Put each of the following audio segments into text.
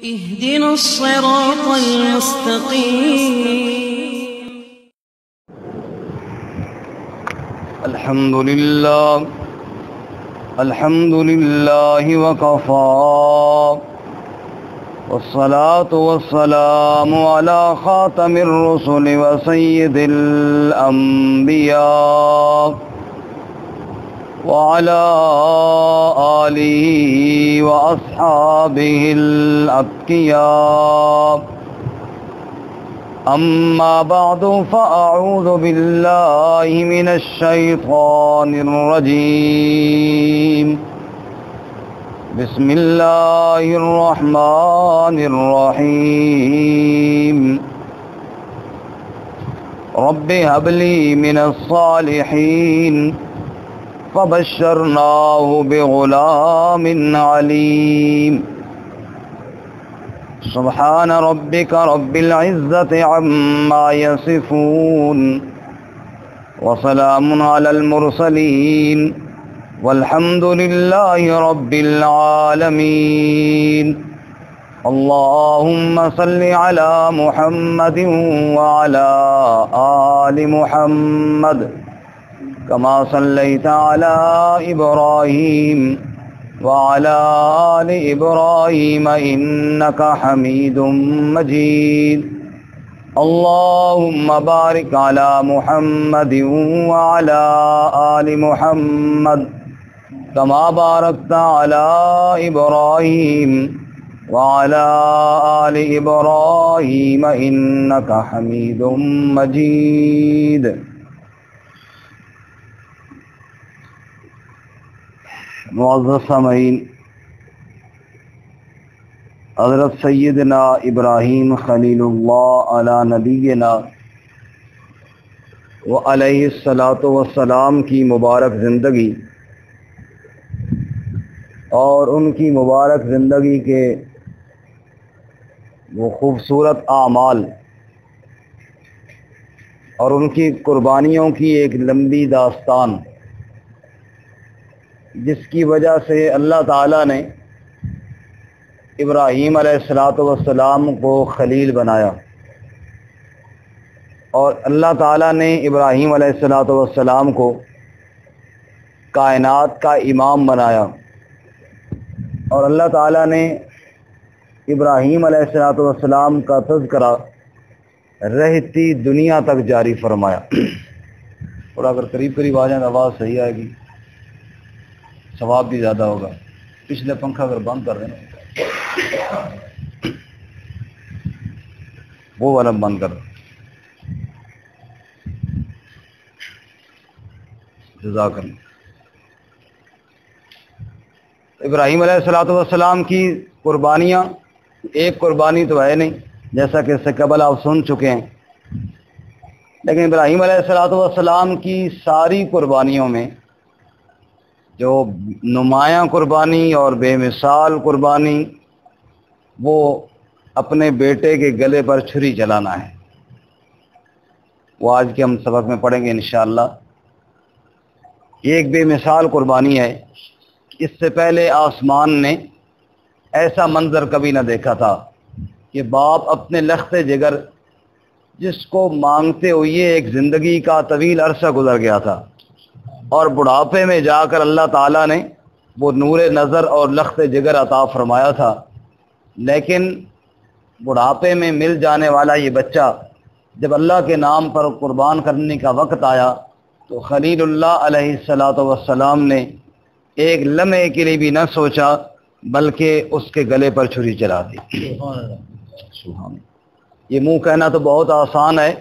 اهدنا الصراط المستقيم. الحمد لله وكفى والصلاة والسلام على خاتم الرسل وسيد الأنبياء وعلى آله وأصحابه الأتقياء. أما بعد فأعوذ بالله من الشيطان الرجيم. بسم الله الرحمن الرحيم. رب هب لي من الصالحين فبشرناه بغلام عليم. سبحان ربك رب العزة عما يصفون وسلام على المرسلين والحمد لله رب العالمين. اللهم صل على محمد وعلى آل محمد كما صليت على إبراهيم وعلى آل إبراهيم إنك حميد مجيد. اللهم بارك على محمد وعلى آل محمد كما باركت على إبراهيم وعلى آل إبراهيم إنك حميد مجيد. معزز سامعین، حضرت سیدنا ابراہیم خلیل اللہ علی نبینا و علیہ الصلاۃ والسلام کی مبارک زندگی اور ان کی مبارک زندگی کے وہ خوبصورت اعمال اور ان کی قربانیوں کی ایک لمبی داستان، جس کی وجہ سے اللہ تعالیٰ نے ابراہیم علیہ السلام کو خلیل بنایا اور اللہ تعالیٰ نے ابراہیم علیہ السلام کو کائنات کا امام بنایا اور اللہ تعالیٰ نے ابراہیم علیہ السلام کا تذکرہ رہتی دنیا تک جاری فرمایا. اور اگر قریب قریب آ جائیں آواز صحیح آئے گی، ثواب بھی زیادہ ہوگا. پچھلے پنکھا اگر بند کر دیں وہ والا بند کر دیں. جزاک اللہ. ابراہیم علیہ السلام کی قربانیاں ایک قربانی تو ہے نہیں، جیسا کہ اس سے قبل آپ سن چکے ہیں، لیکن ابراہیم علیہ السلام کی ساری قربانیوں میں جو نمایاں قربانی اور بے مثال قربانی وہ اپنے بیٹے کے گلے پر چھری چلانا ہے. وہ آج کے ہم سبق میں پڑھیں گے انشاءاللہ. یہ ایک بے مثال قربانی ہے. اس سے پہلے آسمان نے ایسا منظر کبھی نہ دیکھا تھا کہ باپ اپنے لخت جگر جس کو مانگتے ہوئے ایک زندگی کا طویل عرصہ گزر گیا تھا اور بڑھاپے میں جا کر اللہ تعالیٰ نے وہ نور نظر اور لخت جگر عطا فرمایا تھا، لیکن بڑھاپے میں مل جانے والا یہ بچہ جب اللہ کے نام پر قربان کرنے کا وقت آیا تو خلیل اللہ علیہ السلام نے ایک لمحے کے لیے بھی نہ سوچا بلکہ اس کے گلے پر چھری چلا دی. یہ منہ کہنا تو بہت آسان ہے،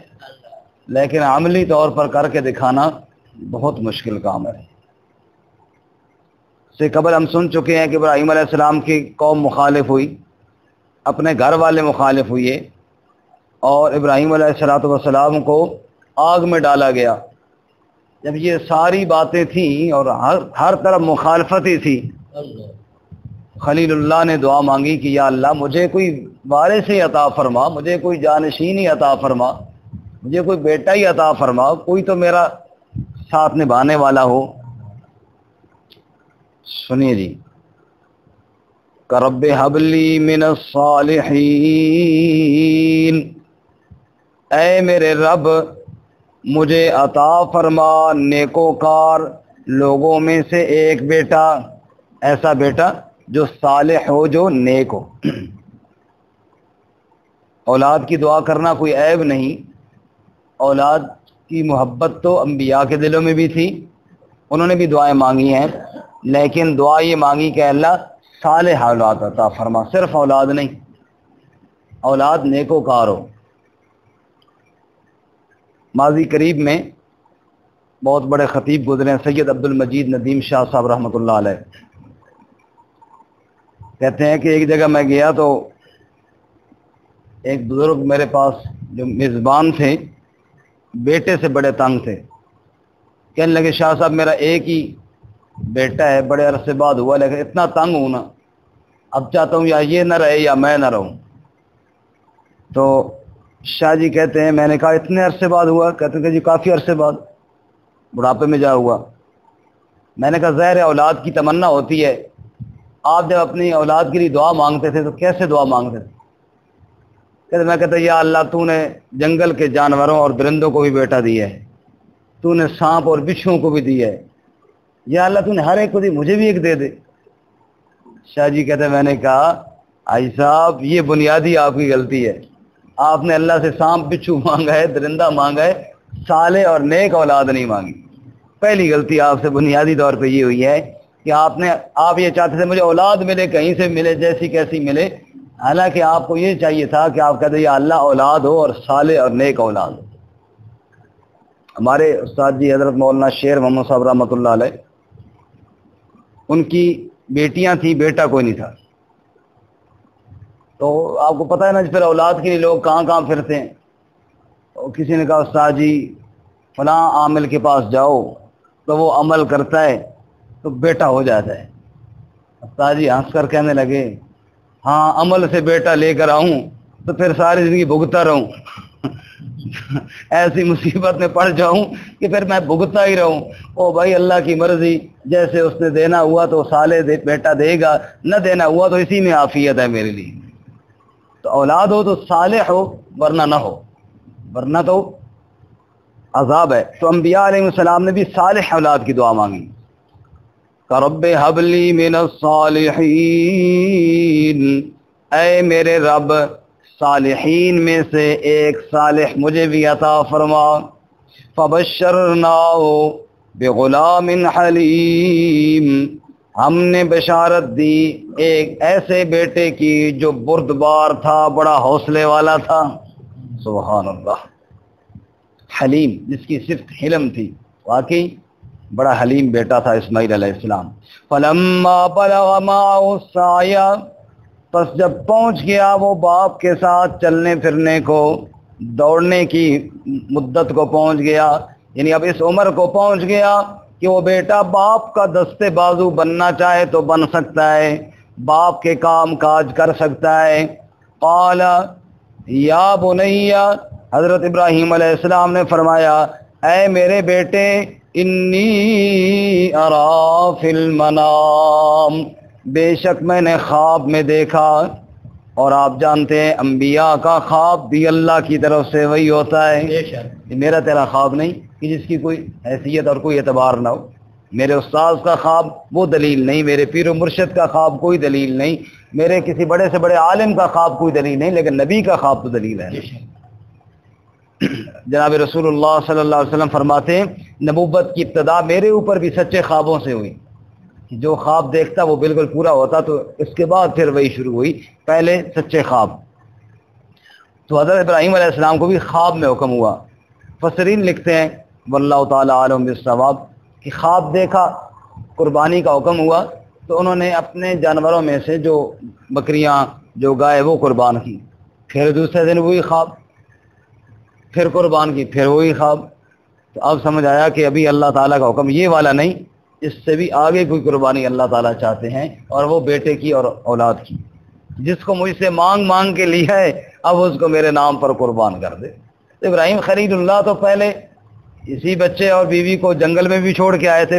لیکن عملی طور پر کر کے دکھانا بہت مشکل کام ہے. سے قبل ہم سن چکے ہیں کہ ابراہیم علیہ السلام کی قوم مخالف ہوئی، اپنے گھر والے مخالف ہوئے اور ابراہیم علیہ السلام کو آگ میں ڈالا گیا. جب یہ ساری باتیں تھیں اور ہر طرف مخالفت ہی تھی، خلیل اللہ نے دعا مانگی کہ یا اللہ مجھے کوئی وارث ہی عطا فرما، مجھے کوئی جانشین ہی عطا فرما، مجھے کوئی بیٹا ہی عطا فرما، کوئی تو میرا ساتھ نبھانے والا ہو. سنیے جی، کہ رب ہب لی من الصالحین، اے میرے رب مجھے عطا فرما نیکوکار لوگوں میں سے ایک بیٹا، ایسا بیٹا جو صالح ہو، جو نیک ہو۔ اولاد کی دعا کرنا کوئی عیب نہیں، اولاد کی محبت تو انبیاء کے دلوں میں بھی تھی، انہوں نے بھی دعائیں مانگی ہیں، لیکن دعا یہ مانگی کہ اللہ صالح اولاد عطا فرما، صرف اولاد نہیں، اولاد نیکوکار ہو۔ ماضی قریب میں بہت بڑے خطیب گزرے ہیں، سید عبد المجید ندیم شاہ صاحب رحمۃ اللہ علیہ، کہتے ہیں کہ ایک جگہ میں گیا تو ایک بزرگ میرے پاس جو میزبان تھے بیٹے سے بڑے تنگ تھے، کہنے لگے شاہ صاحب میرا ایک ہی بیٹا ہے، بڑے عرصے بعد ہوا، لیکن اتنا تنگ ہوں نا، اب چاہتا ہوں یا یہ نہ رہے یا میں نہ رہوں۔ تو شاہ جی کہتے ہیں میں نے کہا اتنے عرصے بعد ہوا؟ کہتے ہیں کہ جی کافی عرصے بعد، بڑھاپے میں جا ہوا۔ میں نے کہا ظاہر اولاد کی تمنا ہوتی ہے، آپ جب اپنی اولاد کے لیے دعا مانگتے تھے تو کیسے دعا مانگتے تھے؟ کہتے میں کہتا یا اللہ تو نے جنگل کے جانوروں اور درندوں کو بھی بیٹا دیا ہے، تو نے سانپ اور بچھوؤں کو بھی دیا ہے، یا اللہ تو نے ہر ایک کو دی، مجھے بھی ایک دے دے۔ شاہ جی کہتے میں نے کہا آئی صاحب یہ بنیادی آپ کی غلطی ہے، آپ نے اللہ سے سانپ بچھو مانگا ہے، درندہ مانگا ہے، صالح اور نیک اولاد نہیں مانگی۔ پہلی غلطی آپ سے بنیادی طور پہ یہ ہوئی ہے کہ آپ یہ چاہتے تھے مجھے اولاد ملے، کہیں سے ملے، جیسی کیسی ملے، حالانکہ آپ کو یہ چاہیے تھا کہ آپ کہتے یا اللہ اولاد ہو اور صالح اور نیک اولاد ہو۔ ہمارے استاد جی حضرت مولانا شیر محمد صاحب رحمۃ اللہ علیہ، ان کی بیٹیاں تھیں، بیٹا کوئی نہیں تھا، تو آپ کو پتہ ہے نا پھر اولاد کے لیے لوگ کہاں کہاں پھرتے ہیں۔ تو کسی نے کہا استاد جی فلاں عامل کے پاس جاؤ تو وہ عمل کرتا ہے تو بیٹا ہو جاتا ہے۔ استاد جی ہنس کر کہنے لگے ہاں عمل سے بیٹا لے کر آؤں تو پھر ساری زندگی بھگتا رہوں، ایسی مصیبت میں پڑ جاؤں کہ پھر میں بھگتا ہی رہوں۔ او بھائی اللہ کی مرضی، جیسے اس نے دینا ہوا تو صالح بیٹا دے گا، نہ دینا ہوا تو اسی میں عافیت ہے میرے لیے۔ تو اولاد ہو تو صالح ہو، ورنہ نہ ہو، ورنہ تو عذاب ہے۔ تو انبیاء علیہ السلام نے بھی صالح اولاد کی دعا مانگی کہ رب ہب لی من الصالحین، اے میرے رب صالحین میں سے ایک صالح مجھے بھی عطا فرما۔ فبشرناہ بغلام حلیم، ہم نے بشارت دی ایک ایسے بیٹے کی جو بردبار تھا، بڑا حوصلے والا تھا، سبحان اللہ، حلیم، جس کی صفت حلم تھی، واقعی بڑا حلیم بیٹا تھا اسماعیل علیہ السلام۔ فلما بلغ معه السعی، پس جب پہنچ گیا وہ باپ کے ساتھ چلنے پھرنے کو، دوڑنے کی مدت کو پہنچ گیا، یعنی اب اس عمر کو پہنچ گیا کہ وہ بیٹا باپ کا دستے بازو بننا چاہے تو بن سکتا ہے، باپ کے کام کاج کر سکتا ہے۔ قال یا بنی، حضرت ابراہیم علیہ السلام نے فرمایا اے میرے بیٹے، انی ارا فی المنام، بے شک میں نے خواب میں دیکھا، اور آپ جانتے ہیں انبیاء کا خواب بھی اللہ کی طرف سے وہی ہوتا ہے، یہ میرا تیرا خواب نہیں کہ جس کی کوئی حیثیت اور کوئی اعتبار نہ ہو، میرے استاذ کا خواب وہ دلیل نہیں، میرے پیر و مرشد کا خواب کوئی دلیل نہیں، میرے کسی بڑے سے بڑے عالم کا خواب کوئی دلیل نہیں، لیکن نبی کا خواب تو دلیل ہے۔ جناب رسول اللہ صلی اللہ علیہ وسلم فرماتے ہیں نبوت کی ابتدا میرے اوپر بھی سچے خوابوں سے ہوئی، جو خواب دیکھتا وہ بالکل پورا ہوتا، تو اس کے بعد پھر وہی شروع ہوئی، پہلے سچے خواب۔ تو حضرت ابراہیم علیہ السلام کو بھی خواب میں حکم ہوا۔ مفسرین لکھتے ہیں واللہ تعالی عالم بالصواب کہ خواب دیکھا، قربانی کا حکم ہوا، تو انہوں نے اپنے جانوروں میں سے جو بکریاں، جو گائے وہ قربان کی، پھر دوسرے دن وہی خواب، پھر قربان کی، پھر وہی خواب۔ تو اب سمجھ آیا کہ ابھی اللہ تعالیٰ کا حکم یہ والا نہیں، اس سے بھی آگے کوئی قربانی اللہ تعالیٰ چاہتے ہیں، اور وہ بیٹے کی اور اولاد کی، جس کو مجھ سے مانگ مانگ کے لیا ہے اب اس کو میرے نام پر قربان کر دے۔ تو ابراہیم خلیل اللہ تو پہلے اسی بچے اور بیوی کو جنگل میں بھی چھوڑ کے آئے تھے،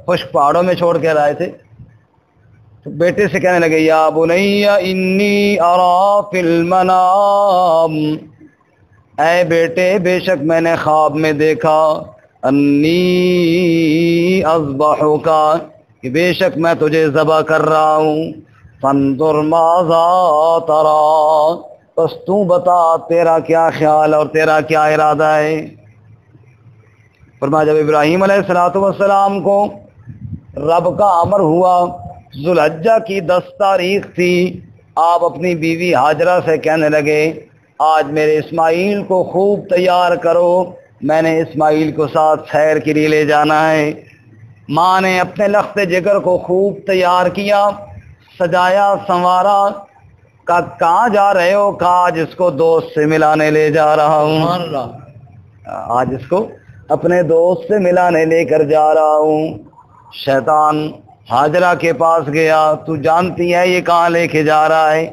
خشک پہاڑوں میں چھوڑ کے آئے تھے، تو بیٹے سے کہنے لگے یا بنی انی ارا فی المنام، اے بیٹے بے شک میں نے خواب میں دیکھا، انی اذبحک، کہ بے شک میں تجھے ذبح کر رہا ہوں، فانظر ماذا تری، بس تو بتا تیرا کیا خیال اور تیرا کیا ارادہ ہے۔ فرمایا جب ابراہیم علیہ الصلوۃ والسلام کو رب کا امر ہوا، ذوالحجہ کی 10 تاریخ تھی، آپ اپنی بیوی ہاجرہ سے کہنے لگے آج میرے اسماعیل کو خوب تیار کرو، میں نے اسماعیل کو ساتھ سیر کے لیے لے جانا ہے۔ ماں نے اپنے لخت جگر کو خوب تیار کیا، سجایا سنوارا، کہاں جا رہے ہو؟ کہا آج اس کو دوست سے ملانے لے جا رہا ہوں، آج اس کو اپنے دوست سے ملانے لے کر جا رہا ہوں۔ شیطان ہاجرہ کے پاس گیا، تو جانتی ہے یہ کہاں لے کے جا رہا ہے؟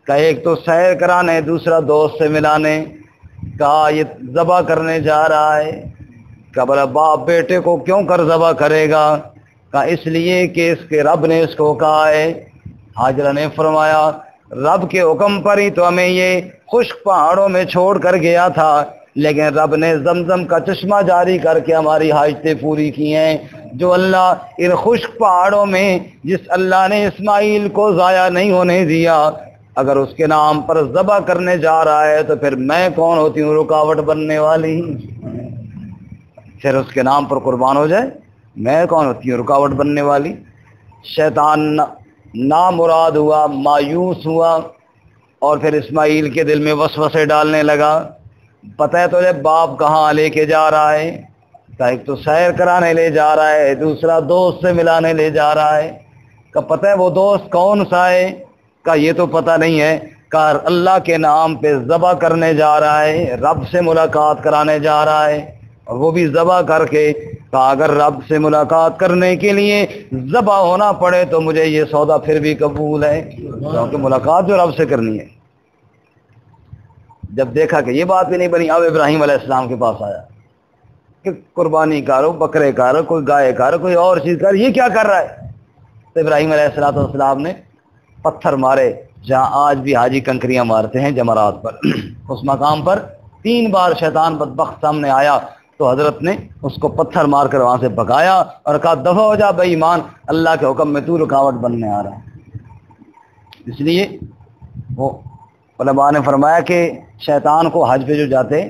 کہا ایک تو سیر کرانے، دوسرا دوست سے ملانے، کہا یہ ذبح کرنے جا رہا ہے۔ کہا بھلا باپ بیٹے کو کیوں کر ذبح کرے گا؟ کہا اس لیے کہ اس کے رب نے اس کو کہا ہے۔ ہاجرہ نے فرمایا رب کے حکم پر ہی تو ہمیں یہ خشک پہاڑوں میں چھوڑ کر گیا تھا، لیکن رب نے زمزم کا چشمہ جاری کر کے ہماری حاجتیں پوری کی ہیں۔ جو اللہ ان خشک پہاڑوں میں، جس اللہ نے اسماعیل کو ضائع نہیں ہونے دیا، اگر اس کے نام پر ذبح کرنے جا رہا ہے تو پھر میں کون ہوتی ہوں رکاوٹ بننے والی؟ پھر اس کے نام پر قربان ہو جائے، میں کون ہوتی ہوں رکاوٹ بننے والی؟ شیطان نامراد ہوا، مایوس ہوا، اور پھر اسماعیل کے دل میں وسوسے ڈالنے لگا۔ پتہ ہے تجھے باپ کہاں لے کے جا رہا ہے؟ کہ ایک تو سیر کرانے لے جا رہا ہے، دوسرا دوست سے ملانے لے جا رہا ہے۔ کہ پتہ ہے وہ دوست کون سا ہے؟ کہ یہ تو پتہ نہیں ہے۔ کہ اللہ کے نام پہ ذبح کرنے جا رہا ہے، رب سے ملاقات کرانے جا رہا ہے، اور وہ بھی ذبح کر کے۔ کہا اگر رب سے ملاقات کرنے کے لیے ذبح ہونا پڑے تو مجھے یہ سودا پھر بھی قبول ہے، کیونکہ ملاقات جو رب سے کرنی ہے۔ جب دیکھا کہ یہ بات بھی نہیں بنی، اب ابراہیم علیہ السلام کے پاس آیا کہ قربانی کارو، بکرے کارو، کوئی گائے کارو، کوئی اور چیز کارو، یہ کیا کر رہا ہے؟ تو ابراہیم علیہ السلام نے پتھر مارے جہاں آج بھی حاجی کنکریاں مارتے ہیں جمرات پر۔ اس مقام پر 3 بار شیطان بدبخت سامنے آیا تو حضرت نے اس کو پتھر مار کر وہاں سے بھگایا اور کہا دفع ہو جا بے ایمان، اللہ کے حکم میں تو رکاوٹ بننے آ رہا ہے۔ اس لیے وہ علماء نے فرمایا کہ شیطان کو حج پہ جو جاتے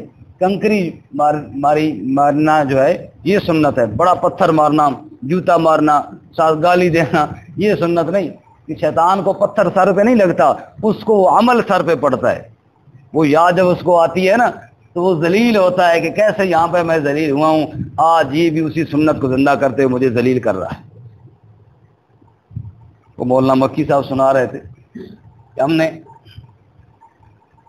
کنکری مارنا جو ہے یہ سنت ہے، بڑا پتھر مارنا، جوتا مارنا، ساتھ گالی دینا یہ سنت نہیں۔ کہ شیطان کو پتھر سر پہ نہیں لگتا، اس کو وہ عمل سر پہ پڑتا ہے۔ وہ یاد جب اس کو آتی ہے نا تو وہ ذلیل ہوتا ہے کہ کیسے یہاں پہ میں ذلیل ہوا ہوں، آج یہ بھی اسی سنت کو زندہ کرتے ہوئے مجھے ذلیل کر رہا ہے۔ وہ مولانا مکی صاحب سنا رہے تھے کہ ہم نے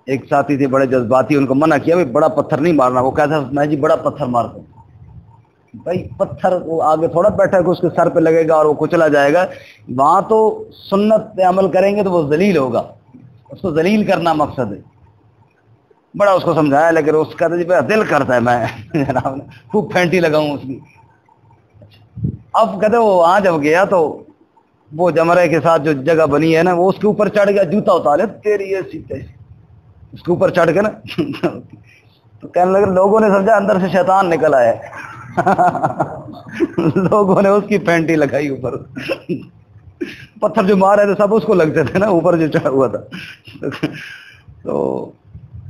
ایک ساتھی تھے بڑے جذباتی، ان کو منع کیا بھائی بڑا پتھر نہیں مارنا۔ وہ کہتا میں جی بڑا پتھر مارتا ہوں۔ بھائی پتھر وہ آگے تھوڑا بیٹھا ہے کہ اس کے سر پہ لگے گا اور وہ کچلا جائے گا، وہاں تو سنت پہ عمل کریں گے تو وہ ذلیل ہوگا، اس کو ذلیل کرنا مقصد ہے۔ بڑا اس کو سمجھایا لیکن اس کا دل کرتا ہے میں جناب خوب پھینٹی لگاؤں اس کی۔ اب کہتے وہ وہاں جب گیا تو وہ جمرے کے ساتھ جو جگہ بنی ہے نا وہ اس کے اوپر چڑھ گیا، جوتا اتارے تیری ایسی تیسی اس کے اوپر چڑھ کے نا تو کہنے لگے لوگوں نے سمجھا اندر سے شیطان نکل آیا ہے۔ لوگوں نے اس کی پینٹی لگائی اوپر، پتھر جو مار رہے تھے سب اس کو لگتے تھے نا اوپر جو چڑھا ہوا تھا۔ تو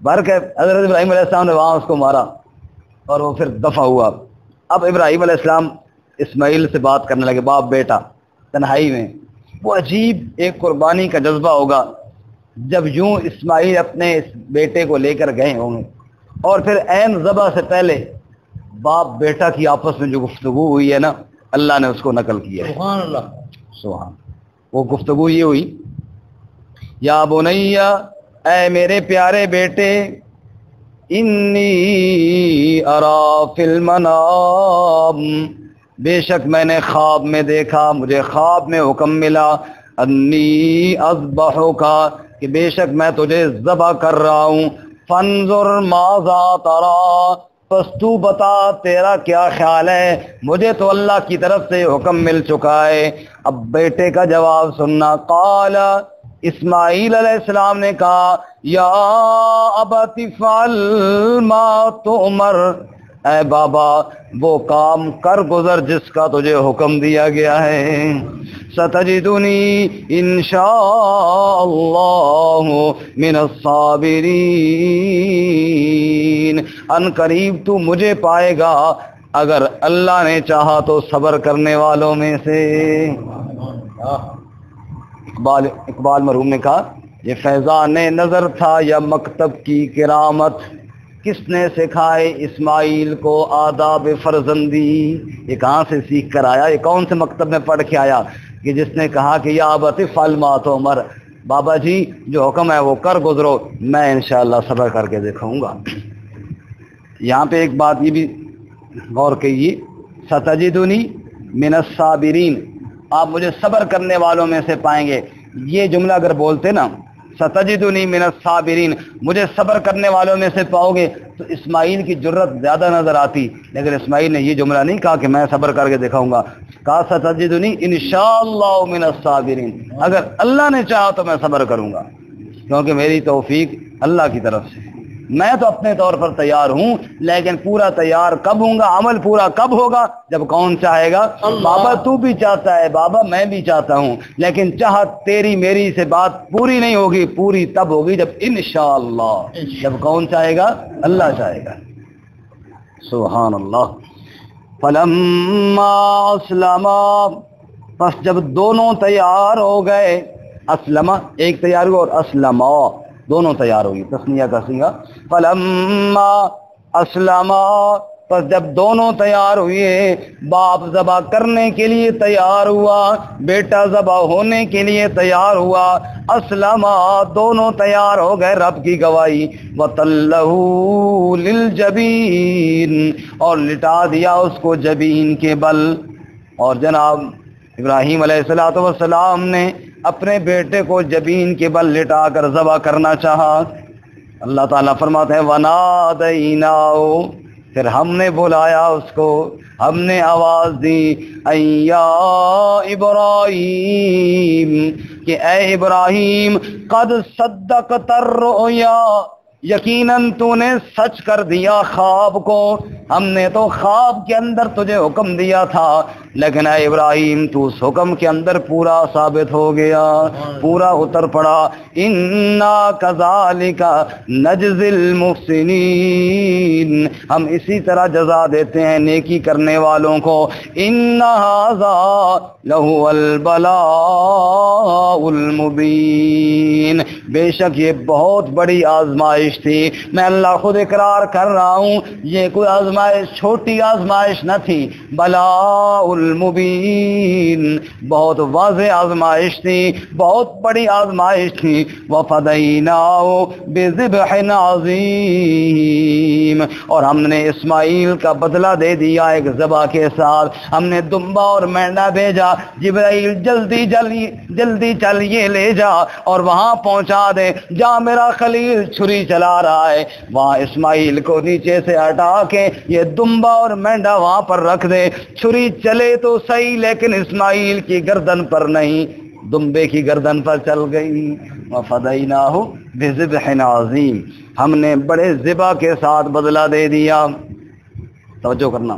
برق ہے حضرت ابراہیم علیہ السلام نے وہاں اس کو مارا اور وہ پھر دفع ہوا۔ اب ابراہیم علیہ السلام اسماعیل سے بات کرنے لگے، باپ بیٹا تنہائی میں۔ وہ عجیب ایک قربانی کا جذبہ ہوگا جب یوں اسماعیل اپنے اس بیٹے کو لے کر گئے ہوں گے، اور پھر عین ذبح سے پہلے باپ بیٹا کی آپس میں جو گفتگو ہوئی ہے نا اللہ نے اس کو نقل کیا ہے۔ سبحان اللہ، سبحان۔ وہ گفتگو یہ ہوئی یا بنیا، اے میرے پیارے بیٹے، انی ارا فی المنام، بے شک میں نے خواب میں دیکھا، مجھے خواب میں حکم ملا، انی اذبحک، کہ بے شک میں تجھے ذبح کر رہا ہوں، فانظر ماذا تری، پس تو بتا تیرا کیا خیال ہے، مجھے تو اللہ کی طرف سے حکم مل چکا ہے۔ اب بیٹے کا جواب سننا۔ قال، اسماعیل علیہ السلام نے کہا، یا ابت فعل ما تؤمر، اے بابا وہ کام کر گزر جس کا تجھے حکم دیا گیا ہے۔ ستجدنی انشاء اللہ من الصابرین، ان قریب تو مجھے پائے گا اگر اللہ نے چاہا تو صبر کرنے والوں میں سے۔ اقبال مرحوم نے کہا، یہ فیضان نظر تھا یا مکتب کی کرامت؟ کس نے سکھائے اسماعیل کو آداب فرزندی؟ یہ کہاں سے سیکھ کر آیا؟ یہ کون سے مکتب میں پڑھ کے آیا کہ جس نے کہا کہ یا ابت افعل ما تؤمر، بابا جی جو حکم ہے وہ کر گزرو، میں انشاءاللہ صبر کر کے دکھاؤں گا۔ یہاں پہ ایک بات یہ بھی غور کیجیے، ستجدنی من الصابرین، آپ مجھے صبر کرنے والوں میں سے پائیں گے۔ یہ جملہ اگر بولتے نا، ستجدنی من الصابرین، مجھے صبر کرنے والوں میں سے پاؤ گے، تو اسماعیل کی جرت زیادہ نظر آتی، لیکن اسماعیل نے یہ جملہ نہیں کہا کہ میں صبر کر کے دکھاؤں گا، کہا ستجدنی انشاءاللہ من الصابرین، اگر اللہ نے چاہا تو میں صبر کروں گا، کیونکہ میری توفیق اللہ کی طرف سے۔ میں تو اپنے طور پر تیار ہوں، لیکن پورا تیار کب ہوں گا، عمل پورا کب ہوگا؟ جب کون چاہے گا؟ بابا تو بھی چاہتا ہے، بابا میں بھی چاہتا ہوں، لیکن چاہت تیری میری سے بات پوری نہیں ہوگی، پوری تب ہوگی جب انشاءاللہ، جب کون چاہے گا؟ اللہ چاہے گا۔ سبحان اللہ۔ فلما اسلما، پس جب دونوں تیار ہو گئے، اسلمہ ایک تیار ہوا اور اسلما دونوں تیار ہوگی، تسنیہ کا سیغہ۔ فلما اسلما، پس جب دونوں تیار ہوئے، باپ ذبح کرنے کے لیے تیار ہوا، بیٹا ذبح ہونے کے لیے تیار ہوا، اسلما دونوں تیار ہو گئے، رب کی گواہی، وَتَلَّهُ لِلْجَبِينِ، اور لٹا دیا اس کو جبین کے بل۔ اور جناب ابراہیم علیہ السلام نے اپنے بیٹے کو جبین کے بل لٹا کر ذبح کرنا چاہا۔ اللہ تعالیٰ فرماتے ہیں وَنَادَيْنَاهُ، پھر ہم نے بلایا اس کو، ہم نے آواز دی، اَيَّا ابراہیم، کہ اے ابراہیم، قد صدقت الرؤیا، یقیناً تو نے سچ کر دیا خواب کو، ہم نے تو خواب کے اندر تجھے حکم دیا تھا، لیکن اے ابراہیم تو اس حکم کے اندر پورا ثابت ہو گیا، پورا اتر پڑا۔ انا کذالک نجزی المحسنین، ہم اسی طرح جزا دیتے ہیں نیکی کرنے والوں کو۔ ان ھذا لہو البلاء المبین، بے شک یہ بہت بڑی آزمائش تھی، میں اللہ خود اقرار کر رہا ہوں، یہ کوئی آزمائش چھوٹی آزمائش نہ تھی، بلاء المبین، بہت واضح آزمائش تھی، بہت بڑی آزمائش تھی۔ وَفَدَيْنَاهُ بِذِبْحٍ عَظِيمٍ، اور ہم نے اسماعیل کا بدلہ دے دیا ایک ذبح کے ساتھ، ہم نے دمبا اور مینڈا بھیجا، جبرائیل جلدی چل یہ لے جا اور وہاں پہنچا دے جہاں میرا خلیل چھری چلا رہا ہے، وہاں اسماعیل کو نیچے سے ہٹا کے یہ دمبا اور مینڈا وہاں پر رکھ دے، چھری چلے تو صحیح لیکن اسماعیل کی گردن پر نہیں، دمبے کی گردن پر چل گئی۔ وَفَدَيْنَاهُ بِذِبْحٍ عَظِيمٍ، ہم نے بڑے ذبح کے ساتھ بدلہ دے دیا۔ توجہ کرنا،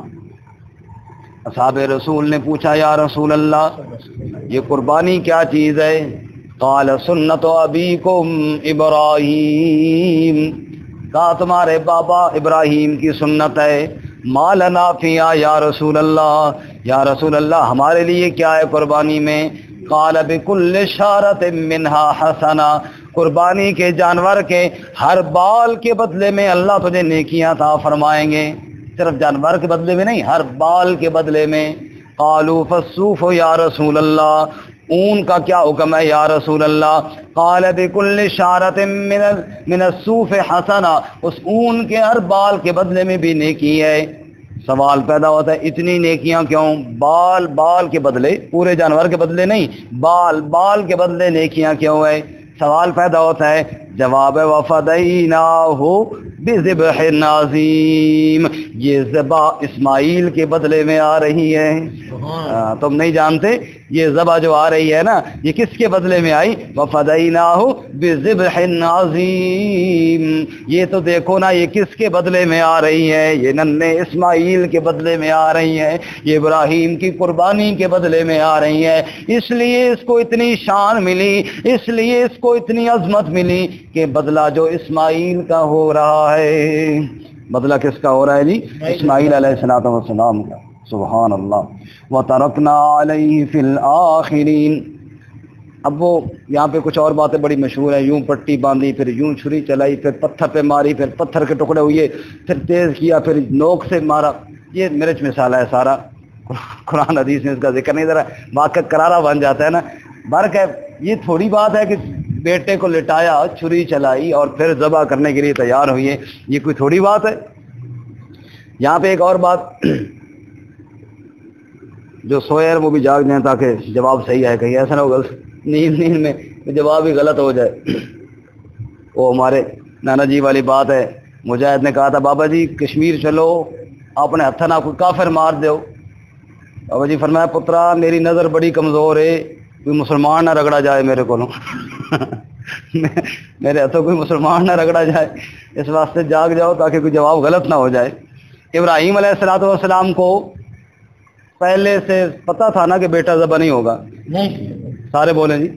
اصحاب رسول نے پوچھا یا رسول اللہ یہ قربانی کیا چیز ہے؟ قال سنت ابیکم ابراہیم، کہا تمہارے بابا ابراہیم کی سنت ہے۔ ما لنا فیہا یا رسول اللہ، یا رسول اللہ ہمارے لیے کیا ہے قربانی میں؟ قال بکل شارۃ منہا حسنہ، قربانی کے جانور کے ہر بال کے بدلے میں اللہ تجھے نیکیاں عطا فرمائیں گے، صرف جانور کے بدلے میں نہیں، ہر بال کے بدلے میں۔ قالوا فالصوف یا رسول اللہ، اون کا کیا حکم ہے یا رسول اللہ؟ قال بكل شعرة من الصوف حسنہ، اس اون کے ہر بال کے بدلے میں بھی نیکی ہے۔ سوال پیدا ہوتا ہے اتنی نیکیاں کیوں؟ بال کے بدلے، پورے جانور کے بدلے نہیں، بال کے بدلے نیکیاں کیوں ہے؟ سوال پیدا ہوتا ہے، جواب وفدیناہ بذبح عظیم، یہ ذبح اسماعیل کے بدلے میں آ رہی ہے. تم نہیں جانتے یہ ذبح جو آ رہی ہے نا یہ کس کے بدلے میں آئی؟ وَفَدَيْنَاهُ بِذِبْحٍ عَظِيمٍ. یہ تو دیکھو نا یہ کس کے بدلے میں آ رہی ہے؟ یہ ننھے اسماعیل کے بدلے میں آ رہی ہے, یہ ابراہیم کی قربانی کے بدلے میں آ رہی ہے. اس لیے اس کو اتنی شان ملی, اس لیے اس کو اتنی عظمت ملی کہ بدلہ جو اسماعیل کا ہو رہا ہے. بدلہ کس کا ہو رہا ہے جی؟ اسماعیل علیہ السلام کا. سبحان اللہ. وَتَرَكْنَا عَلَيْهِ فِي الْآخِرِينَ. اب وہ یہاں پہ کچھ اور باتیں بڑی مشہور ہیں. یوں پٹی باندھی, پھر یوں چھری چلائی, پھر پتھر پہ ماری, پھر پتھر کے ٹکڑے ہوئے, پھر تیز کیا, پھر نوک سے مارا. یہ مرچ مثال ہے سارا. قرآن حدیث میں اس کا ذکر نہیں, ذرا واقعہ کرارا بن جاتا ہے نا. برق ہے, یہ تھوڑی بات ہے کہ بیٹے کو لٹایا, چھری چلائی اور پھر ذبح کرنے کے لیے تیار ہوئی ہے. یہ کوئی تھوڑی بات ہے. یہاں پہ ایک اور بات, جو سوئے وہ بھی جاگ جائیں تاکہ جواب صحیح ہے, کہیں ایسا نہ ہو نیند میں جواب ہی غلط ہو جائے. وہ ہمارے نانا جی والی بات ہے. مجاہد نے کہا تھا بابا جی کشمیر چلو, آپ نے ہتھا نہ کوئی کافر مار دو. بابا جی فرمایا پترا میری نظر بڑی کمزور ہے, کوئی مسلمان نہ رگڑا جائے میرے کو, میرے ہاتھوں کوئی مسلمان نہ رگڑا جائے, اس واسطے جاگ جاؤ تاکہ کوئی جواب غلط نہ ہو جائے. ابراہیم علیہ السلام کو پہلے سے پتہ تھا نا کہ بیٹا ذبح نہیں ہوگا؟ سارے بولیں جی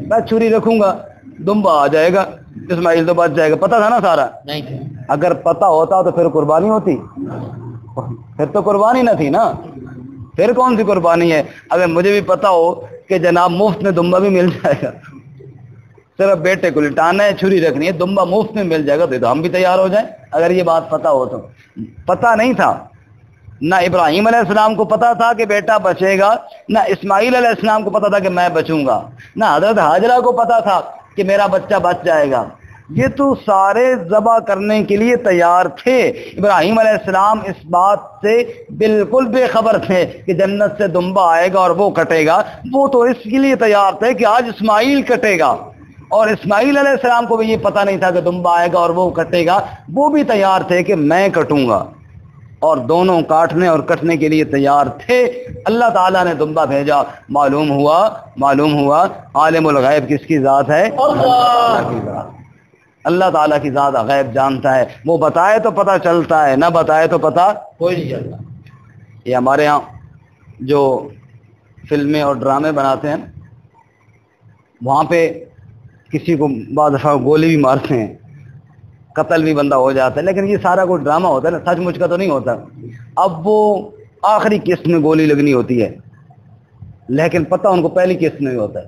میں چھری رکھوں گا دمبا آ جائے گا, اسماعیل تو بچ جائے گا. پتہ تھا نا سارا؟ اگر پتہ ہوتا تو پھر قربانی ہوتی, پھر تو قربانی نہ تھی نا. پھر کون سی قربانی ہے؟ اگر مجھے بھی پتہ ہو کہ جناب مفت میں دمبا بھی مل جائے گا, صرف بیٹے کو لٹانا ہے, چھری رکھنی ہے, دمبا مفت میں مل جائے گا, تو ہم بھی تیار ہو جائیں. اگر یہ بات پتہ ہو تو. پتہ نہیں تھا. نہ ابراہیم علیہ السلام کو پتا تھا کہ بیٹا بچے گا, نہ اسماعیل علیہ السلام کو پتا تھا کہ میں بچوں گا, نہ حضرت ہاجرہ کو پتا تھا کہ میرا بچہ بچ جائے گا. یہ تو سارے ذبح کرنے کے لیے تیار تھے. ابراہیم علیہ السلام اس بات سے بالکل بے خبر تھے کہ جنت سے دمبا آئے گا اور وہ کٹے گا. وہ تو اس کے لیے تیار تھے کہ آج اسماعیل کٹے گا, اور اسماعیل علیہ السلام کو بھی یہ پتہ نہیں تھا کہ دمبا آئے گا اور وہ کٹے گا. وہ بھی تیار تھے کہ میں کٹوں گا, اور دونوں کاٹنے اور کٹنے کے لیے تیار تھے. اللہ تعالیٰ نے دمبا بھیجا. معلوم ہوا عالم الغیب کس کی ذات ہے؟ اللہ تعالیٰ کی ذات غیب جانتا ہے. وہ بتائے تو پتہ چلتا ہے, نہ بتائے تو پتہ کوئی نہیں چلتا. یہ ہمارے ہاں جو فلمیں اور ڈرامے بناتے ہیں وہاں پہ کسی کو بعض دفعہ گولی بھی مارتے ہیں, قتل بھی بندہ ہو جاتا ہے, لیکن یہ سارا کوئی ڈرامہ ہوتا ہے نا, سچ مچ کا تو نہیں ہوتا. اب وہ آخری قسط میں گولی لگنی ہوتی ہے, لیکن پتہ ان کو پہلی قسط میں ہوتا ہے,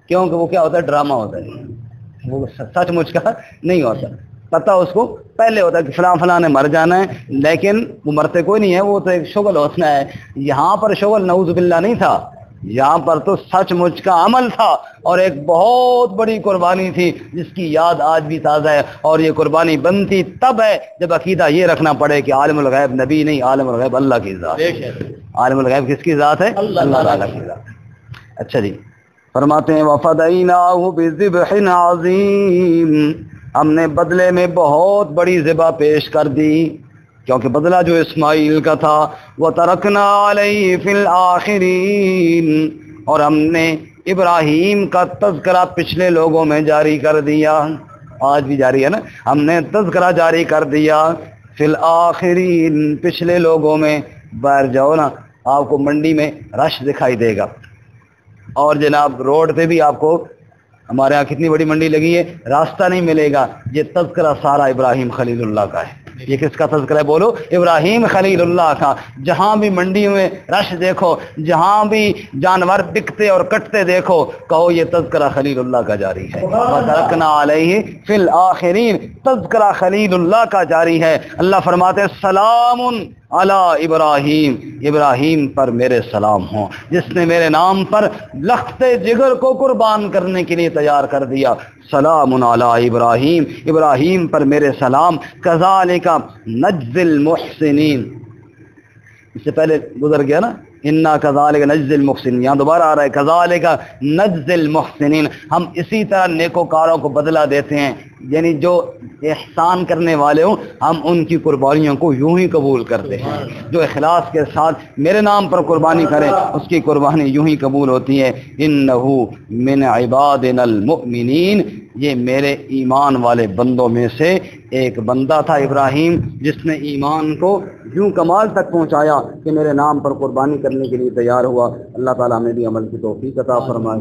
کیونکہ وہ کیا ہوتا ہے, ڈرامہ ہوتا ہے, وہ سچ مچ کا نہیں ہوتا. پتہ اس کو پہلے ہوتا ہے کہ فلاں فلاں نے مر جانا ہے, لیکن وہ مرتے کوئی نہیں ہے, وہ تو ایک شغل ہوتا ہے. یہاں پر شغل نعوذ باللہ نہیں تھا, یہاں پر تو سچ مچ کا عمل تھا, اور ایک بہت بڑی قربانی تھی جس کی یاد آج بھی تازہ ہے. اور یہ قربانی بنتی تب ہے جب عقیدہ یہ رکھنا پڑے کہ عالم الغیب نبی نہیں, عالم الغیب اللہ کی ذات. عالم الغیب کس کی ذات ہے؟ اللہ تعالیٰ کی ذات. اچھا جی, فرماتے ہیں وَفَدَيْنَاهُ بِذِبْحٍ عَظِيمٍ. ہم نے بدلے میں بہت بڑی ذبح پیش کر دی, کیونکہ بدلہ جو اسماعیل کا تھا. وَتَرَكْنَا عَلَيْهِ فِي الْآخِرِينَ. اور ہم نے ابراہیم کا تذکرہ پچھلے لوگوں میں جاری کر دیا, آج بھی جاری ہے نا. ہم نے تذکرہ جاری کر دیا فی الآخرین, پچھلے لوگوں میں. باہر جاؤ نا, آپ کو منڈی میں رش دکھائی دے گا, اور جناب روڈ پہ بھی آپ کو, ہمارے ہاں کتنی بڑی منڈی لگی ہے, راستہ نہیں ملے گا. یہ تذکرہ سارا ابراہیم خلیل اللہ کا ہے. یہ کس کا تذکرہ ہے بولو؟ ابراہیم خلیل اللہ کا. جہاں بھی منڈی میں رش دیکھو, جہاں بھی جانور بکتے اور کٹتے دیکھو, کہو یہ تذکرہ خلیل اللہ کا جاری ہے. وَتَرَكْنَا عَلَيْهِ فِي الْآخِرِينَ. تذکرہ خلیل اللہ کا جاری ہے. اللہ فرماتے سلام علی ابراہیم, ابراہیم پر میرے سلام ہوں, جس نے میرے نام پر لخت جگر کو قربان کرنے کے لیے تیار کر دیا. سلام علی ابراہیم, ابراہیم پر میرے سلام. کذالک نجزی المحسنین, اس سے پہلے گزر گیا نا, انا کذالک نجزی المحسنین. یہاں دوبارہ آ رہا ہے کذالک نجزی المحسنین. ہم اسی طرح نیکوکاروں کو بدلہ دیتے ہیں. یعنی جو احسان کرنے والے ہوں ہم ان کی قربانیوں کو یوں ہی قبول کرتے ہیں. جو اخلاص کے ساتھ میرے نام پر قربانی کرے اس کی قربانی یوں ہی قبول ہوتی ہے. انہو من عبادنا المؤمنین، یہ میرے ایمان والے بندوں میں سے ایک بندہ تھا ابراہیم جس نے ایمان کو یوں کمال تک پہنچایا کہ میرے نام پر قربانی کرنے کے لیے تیار ہوا. اللہ تعالیٰ ہمیں بھی عمل کی توفیق عطا فرمائے.